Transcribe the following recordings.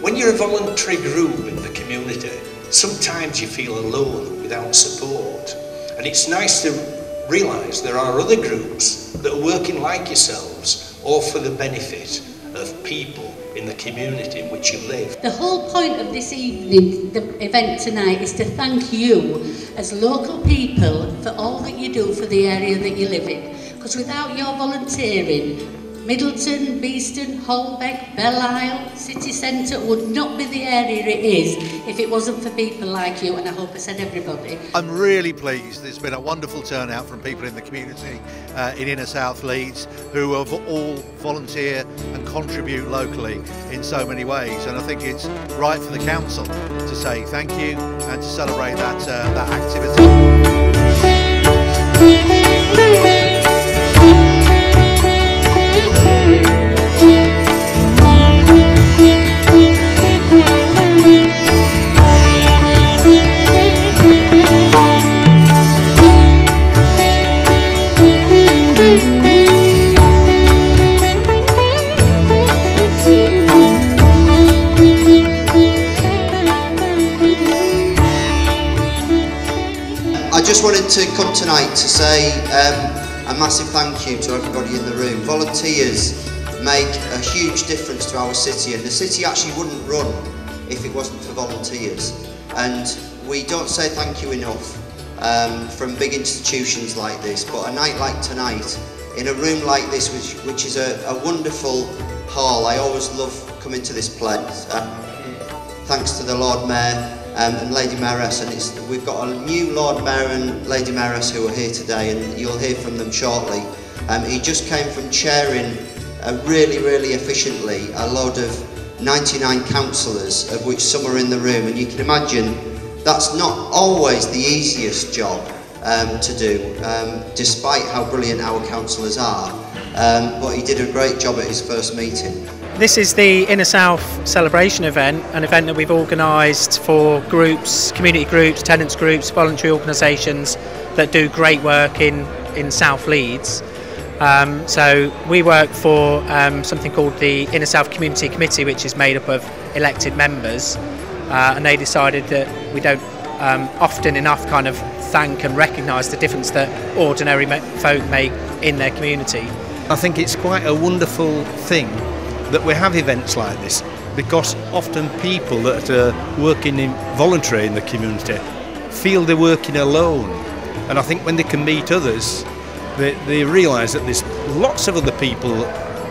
When you're a voluntary group in the community, sometimes you feel alone without support. And it's nice to realise there are other groups that are working like yourselves, all for the benefit of people in the community in which you live. The whole point of this evening, the event tonight, is to thank you as local people for all that you do for the area that you live in. Because without your volunteering, Middleton, Beeston, Holbeck, Belle-Isle, City Centre would not be the area it is if it wasn't for people like you, and I hope I said everybody. I'm really pleased. There's been a wonderful turnout from people in the community in Inner South Leeds who have all volunteer and contribute locally in so many ways, and I think it's right for the council to say thank you and to celebrate that activity. I just wanted to come tonight to say a massive thank you to everybody in the room. Volunteers make a huge difference to our city, and the city actually wouldn't run if it wasn't for volunteers. And we don't say thank you enough from big institutions like this, but a night like tonight, in a room like this, which is a wonderful hall. I always love coming to this place. Thanks to the Lord Mayor and Lady Mayoress, and we've got a new Lord Mayor and Lady Mayoress who are here today, and you'll hear from them shortly. He just came from chairing really efficiently a load of 99 councillors, of which some are in the room, and you can imagine that's not always the easiest job to do, despite how brilliant our councillors are, but he did a great job at his first meeting. This is the Inner South celebration event, an event that we've organised for groups, community groups, tenants groups, voluntary organisations that do great work in South Leeds. So we work for something called the Inner South Community Committee, which is made up of elected members, and they decided that we don't often enough kind of thank and recognise the difference that ordinary folk make in their community. I think it's quite a wonderful thing that we have events like this, because often people that are working voluntary in the community feel they're working alone, and I think when they can meet others, they realise that there's lots of other people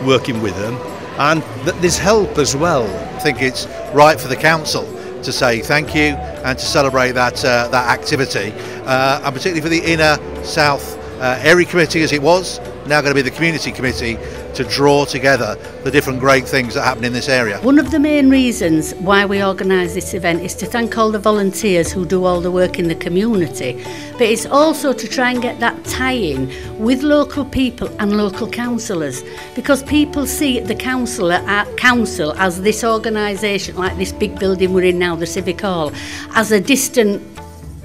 working with them and that there's help as well. I think it's right for the council to say thank you and to celebrate that activity, and particularly for the Inner South Area Committee, as it was, now going to be the Community Committee, to draw together the different great things that happen in this area. One of the main reasons why we organise this event is to thank all the volunteers who do all the work in the community, but it's also to try and get that tie-in with local people and local councillors, because people see the council as this organisation, like this big building we're in now, the Civic Hall, as a distant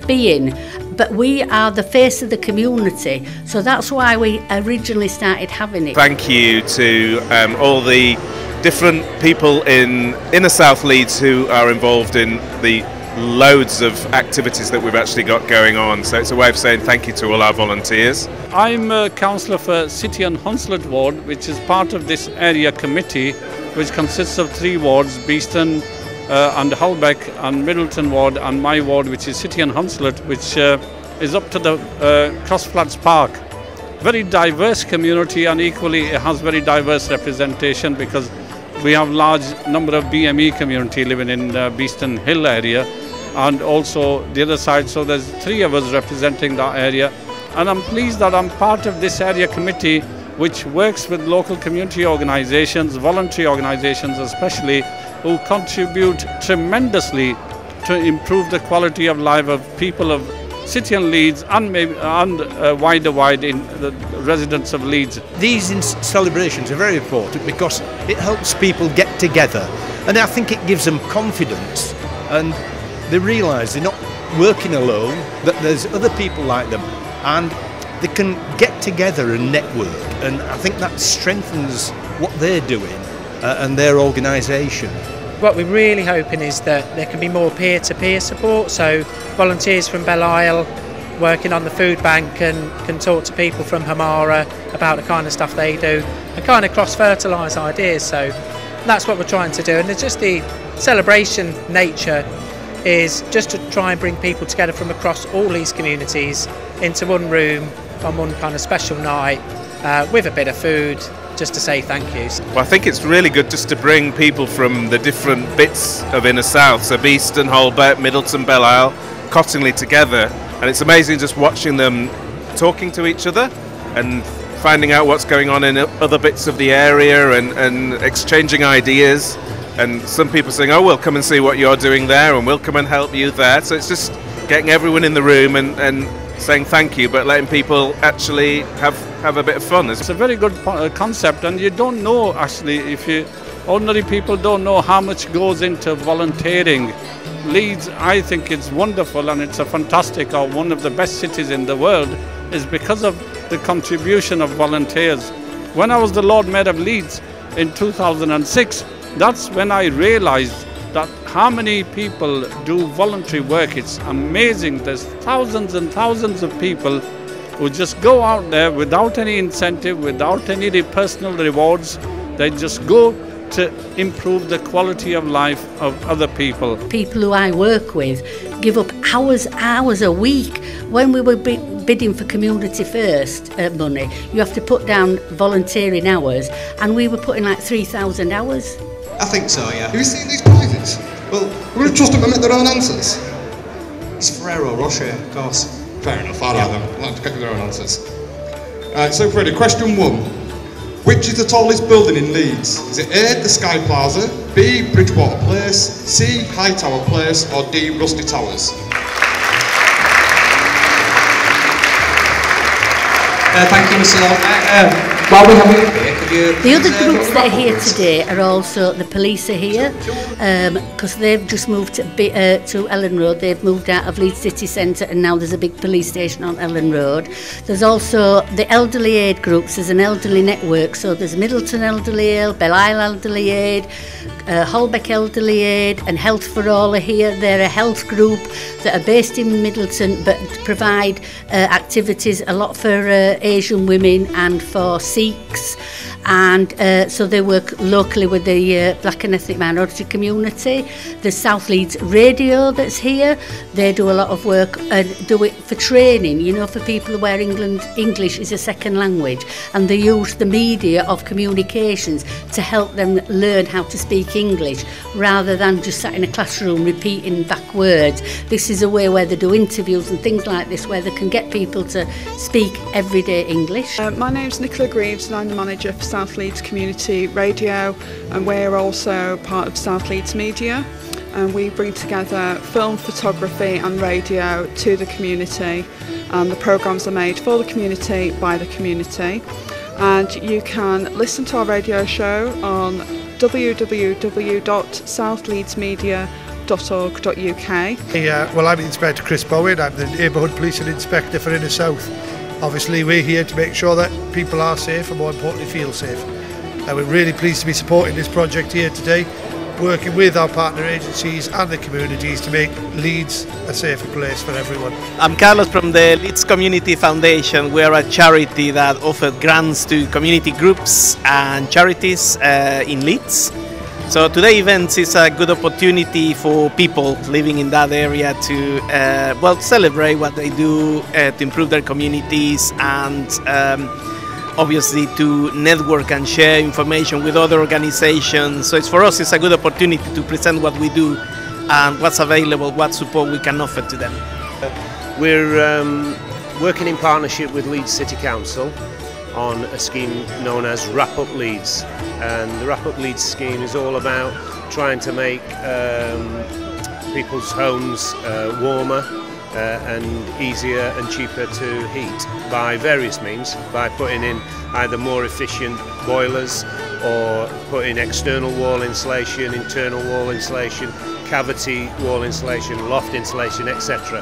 being, but we are the face of the community, so that's why we originally started having it. Thank you to all the different people in Inner South Leeds who are involved in the loads of activities that we've actually got going on, so it's a way of saying thank you to all our volunteers. I'm a councillor for City and Hunslet ward, which is part of this area committee, which consists of 3 wards, Beeston and Holbeck and Middleton ward, and my ward, which is City and Hunslet, which is up to the Crossflats Park. Very diverse community, and equally it has very diverse representation, because we have large number of BME community living in Beeston Hill area, and also the other side, so there's 3 of us representing that area, and I'm pleased that I'm part of this area committee, which works with local community organisations, voluntary organisations especially, who contribute tremendously to improve the quality of life of people of City and Leeds, and maybe wider in the residents of Leeds. These celebrations are very important because it helps people get together, and I think it gives them confidence, and they realise they're not working alone, that there's other people like them, and they can get together and network, and I think that strengthens what they're doing and their organisation. what we're really hoping is that there can be more peer-to-peer support, so volunteers from Belle working on the food bank can talk to people from Hamara about the kind of stuff they do and kind of cross-fertilise ideas. So that's what we're trying to do, and it's just the celebration nature is just to try and bring people together from across all these communities into one room on one kind of special night with a bit of food, just to say thank you. Well, I think it's really good just to bring people from the different bits of Inner South, so Beeston, Holbeck, Middleton, Belle, Cottingley together, and it's amazing just watching them talking to each other and finding out what's going on in other bits of the area and exchanging ideas, and some people saying, oh, we'll come and see what you're doing there and we'll come and help you there. So it's just getting everyone in the room and saying thank you, but letting people actually have a bit of fun. It's a very good concept, and you don't know actually, if you ordinary people don't know how much goes into volunteering. Leeds, I think it's wonderful, and it's a fantastic, or one of the best cities in the world, is because of the contribution of volunteers. When I was the Lord Mayor of Leeds in 2006, that's when I realised that how many people do voluntary work. It's amazing. There's thousands and thousands of people who just go out there without any incentive, without any personal rewards. They just go to improve the quality of life of other people. People who I work with give up hours a week. When we were bidding for Community First money, you have to put down volunteering hours, and we were putting like 3,000 hours. I think so, yeah. Have you seen these prizes? Well, we're going to trust them to make their own answers. It's Ferrero Rocher, of course. Fair enough, I'll have them. I'll have to get their own answers. Right, so Freddie, question 1. Which is the tallest building in Leeds? Is it A, the Sky Plaza, B, Bridgewater Place, C, Hightower Place, or D, Rusty Towers? Thank you, Mr. Lord. While we have you here, could you... The other groups that are here today are also, the police are here, because they've just moved to Ellen Road. They've moved out of Leeds City Centre, and now there's a big police station on Ellen Road. There's also the elderly aid groups. There's an elderly network, so there's Middleton Elderly Aid, Belle Elderly Aid, Holbeck Elderly Aid, and Health for All are here. They're a health group that are based in Middleton, but provide activities a lot for Asian women and for Sikhs, and so they work locally with the black and ethnic minority community. There's South Leeds Radio that's here. They do a lot of work, do it for training, you know, for people where English is a second language, and they use the media of communications to help them learn how to speak English rather than just sat in a classroom repeating back words. This is a way where they do interviews and things like this, where they can get people to speak everyday English. My name's Nicola Greaves, and I'm the manager for South Leeds Community Radio, and we're also part of South Leeds Media, and we bring together film, photography and radio to the community, and the programmes are made for the community by the community, and you can listen to our radio show on www.southleedsmedia.org.uk. Well, I'm Inspector Chris Bowen. I'm the Neighbourhood Policing Inspector for Inner South. Obviously, we're here to make sure that people are safe and, more importantly, feel safe. And we're really pleased to be supporting this project here today, working with our partner agencies and the communities to make Leeds a safer place for everyone. I'm Carlos from the Leeds Community Foundation. We are a charity that offers grants to community groups and charities in Leeds. So today events is a good opportunity for people living in that area to well, celebrate what they do to improve their communities, and obviously to network and share information with other organizations. So for us, it's a good opportunity to present what we do and what's available, what support we can offer to them. We're working in partnership with Leeds City Council on a scheme known as Wrap Up Leeds, and the Wrap Up Leeds scheme is all about trying to make people's homes warmer and easier and cheaper to heat by various means, by putting in either more efficient boilers or putting external wall insulation, internal wall insulation, cavity wall insulation, loft insulation, etc.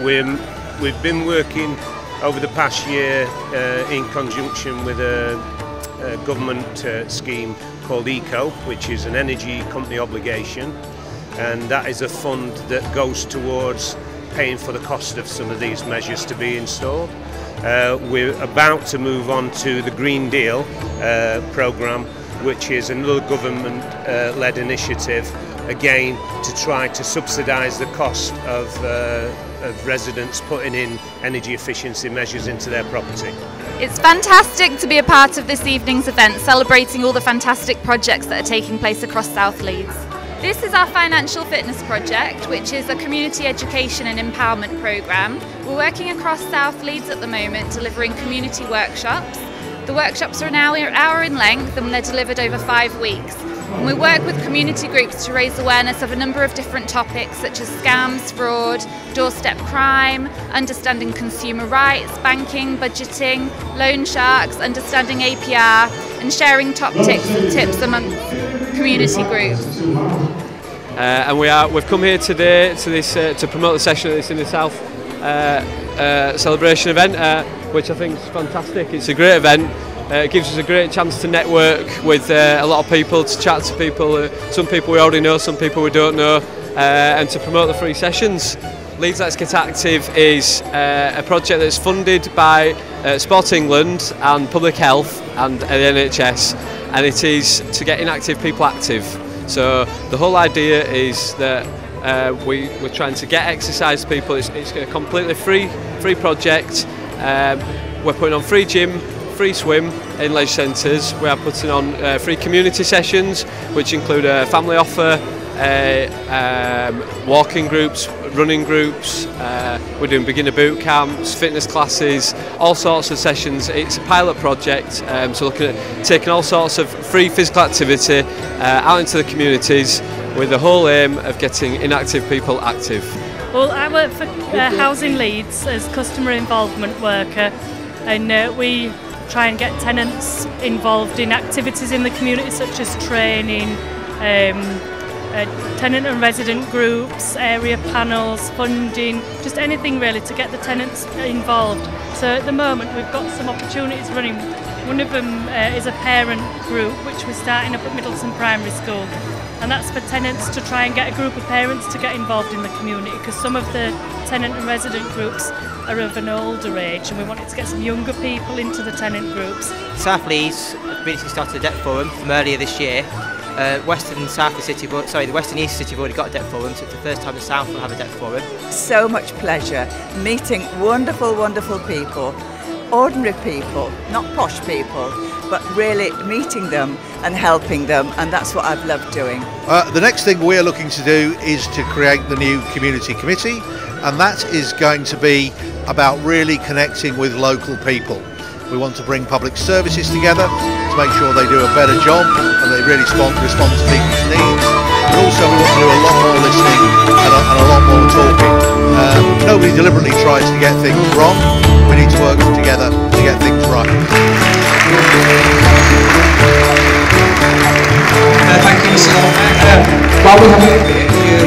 We've been working over the past year in conjunction with a government scheme called ECO, which is an energy company obligation, and that is a fund that goes towards paying for the cost of some of these measures to be installed. We're about to move on to the Green Deal programme, which is another government-led initiative, again to try to subsidise the cost of residents putting in energy efficiency measures into their property. It's fantastic to be a part of this evening's event, celebrating all the fantastic projects that are taking place across South Leeds. This is our financial fitness project, which is a community education and empowerment programme. We're working across South Leeds at the moment, delivering community workshops. The workshops are an hour in length and they're delivered over 5 weeks. And we work with community groups to raise awareness of a number of different topics such as scams, fraud, doorstep crime, understanding consumer rights, banking, budgeting, loan sharks, understanding APR, and sharing top tips amongst community groups. And we've come here today to this to promote the session at this Inner South celebration event, which I think is fantastic. It's a great event. It gives us a great chance to network with a lot of people, to chat to people, some people we already know, some people we don't know, and to promote the free sessions. Leeds Let's Get Active is a project that's funded by Sport England and Public Health and the NHS, and it is to get inactive people active. So the whole idea is that we're trying to get exercise people. It's a completely free project. We're putting on free gym, free swim in leisure centres. We are putting on free community sessions, which include a family offer, walking groups, running groups. We're doing beginner boot camps, fitness classes, all sorts of sessions. It's a pilot project, so looking at taking all sorts of free physical activity out into the communities with the whole aim of getting inactive people active. Well, I work for Housing Leeds as customer involvement worker, and we try and get tenants involved in activities in the community such as training, tenant and resident groups, area panels, funding, just anything really to get the tenants involved. So at the moment we've got some opportunities running. One of them is a parent group which we're starting up at Middleton Primary School, and that's for tenants to try and get a group of parents to get involved in the community, because some of the tenant and resident groups are of an older age and we wanted to get some younger people into the tenant groups. South Leeds recently started a debt forum from earlier this year. Western and South City, the West and East City have already got a debt forum, so it's the first time the South will have a debt forum. So much pleasure meeting wonderful, wonderful people, ordinary people, not posh people, but really meeting them and helping them, and that's what I've loved doing. The next thing we're looking to do is to create the new community committee, and that is going to be about really connecting with local people. We want to bring public services together to make sure they do a better job and they really respond to people's needs. But also we want to do a lot more listening and a lot more talking. Nobody deliberately tries to get things wrong. We need to work together to get things right. Thank you, Mr. Holbeck. While we have a look at you,